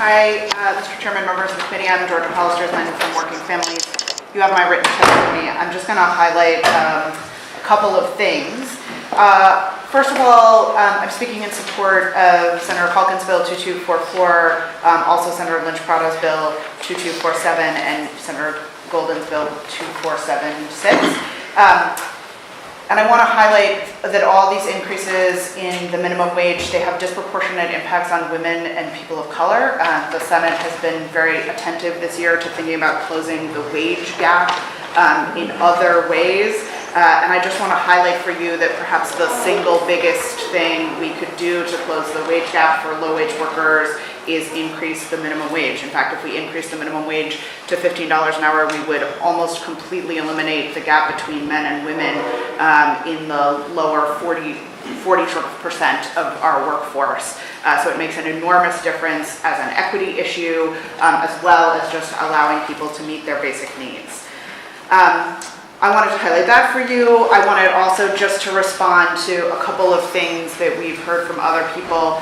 Hi, Mr. Chairman, members of the committee. I'm Georgia Hollister-Lynn from Working Families. You have my written testimony. I'm just going to highlight a couple of things. First of all, I'm speaking in support of Senator Hawkinsville 2244, also Senator Lynch-Prado's bill 2247, and Senator Golden's bill 2476. And I want to highlight that all these increases in the minimum wage, they have disproportionate impacts on women and people of color. The Senate has been very attentive this year to thinking about closing the wage gap in other ways. And I just want to highlight for you that perhaps the single biggest thing we could do to close the wage gap for low-wage workers is increase the minimum wage. In fact, if we increase the minimum wage to $15 an hour, we would almost completely eliminate the gap between men and women in the lower 40% of our workforce. So it makes an enormous difference as an equity issue, as well as just allowing people to meet their basic needs. I wanted to highlight that for you. I wanted also just to respond to a couple of things that we've heard from other people.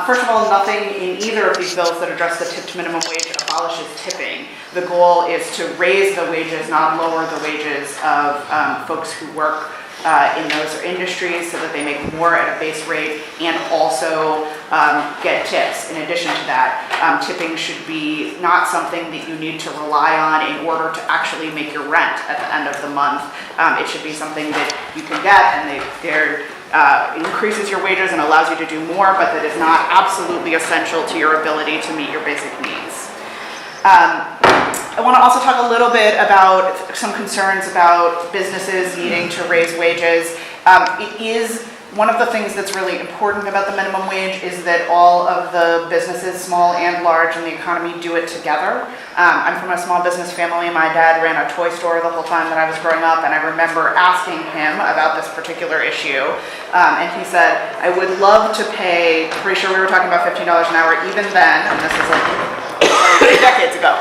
First of all, nothing in either of these bills that address the tipped minimum wage abolishes tipping. The goal is to raise the wages, not lower the wages of folks who work in those industries so that they make more at a base rate and also get tips. In addition to that, tipping should be not something that you need to rely on in order to actually make your rent at the end of the month. It should be something that you can get and increases your wages and allows you to do more, but that is not absolutely essential to your ability to meet your basic needs. I want to also talk a little bit about some concerns about businesses needing to raise wages. It is one of the things that's really important about the minimum wage is that all of the businesses, small and large, in the economy do it together. I'm from a small business family. My dad ran a toy store the whole time that I was growing up, and I remember asking him about this particular issue. And he said, I would love to pay, pretty sure we were talking about $15 an hour even then, and this is like 3 decades ago.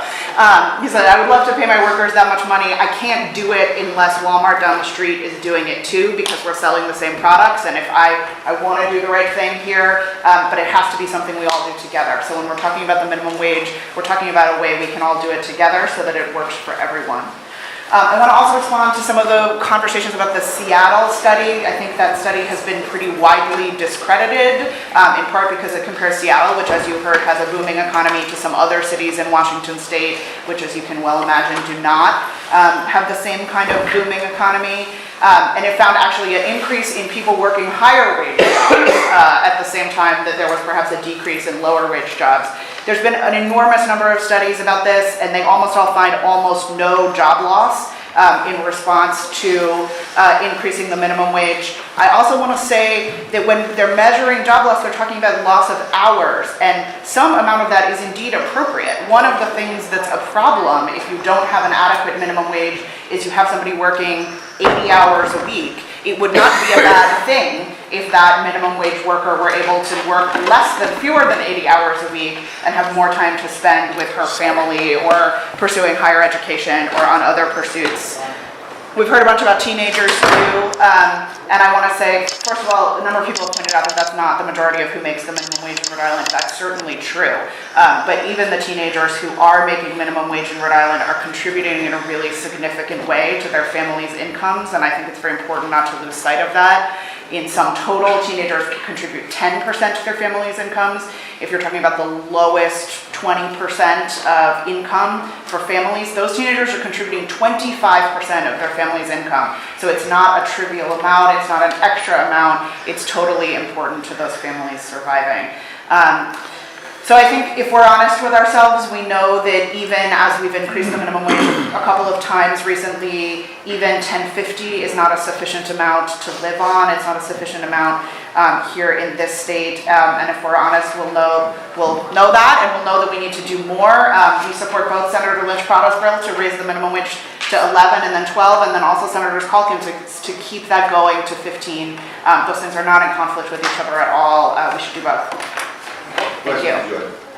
He said, I would love to pay my workers that much money. I can't do it unless Walmart down the street is doing it too, because we're selling the same products. And if I want to do the right thing here, but it has to be something we all do together. So when we're talking about the minimum wage, we're talking about a way we can all do it together so that it works for everyone. I want to also respond to some of the conversations about the Seattle study. I think that study has been pretty widely discredited, in part because it compares Seattle, which, as you heard, has a booming economy, to some other cities in Washington state, which, as you can well imagine, do not have the same kind of booming economy. And it found actually an increase in people working higher wage jobs at the same time that there was perhaps a decrease in lower wage jobs. There's been an enormous number of studies about this, and they almost all find almost no job loss in response to increasing the minimum wage. I also want to say that when they're measuring job loss, they're talking about loss of hours, and some amount of that is indeed appropriate. One of the things that's a problem if you don't have an adequate minimum wage is you have somebody working 80 hours a week. It would not be a bad thing if that minimum wage worker were able to work fewer than 80 hours a week and have more time to spend with her family or pursuing higher education or on other pursuits. We've heard a bunch about teenagers too, and I want to say, first of all, a number of people have pointed out that that's not the majority of who makes the minimum wage in Rhode Island. That's certainly true, but even the teenagers who are making minimum wage in Rhode Island are contributing in a really significant way to their families' incomes, and I think it's very important not to lose sight of that. In sum total, teenagers contribute 10% to their families' incomes. If you're talking about the lowest 20% of income for families, those teenagers are contributing 25% of their family's income. So it's not a trivial amount, it's not an extra amount, it's totally important to those families surviving. So I think if we're honest with ourselves, we know that even as we've increased the minimum wage a couple of times recently, even $10.50 is not a sufficient amount to live on. It's not a sufficient amount here in this state. And if we're honest, we'll know that, and we'll know that we need to do more. We support both Senator Lynch-Prado's bill to raise the minimum wage to 11 and then 12, and then also Senator Hawkins to keep that going to 15. Those things are not in conflict with each other at all. We should do both. Thank you.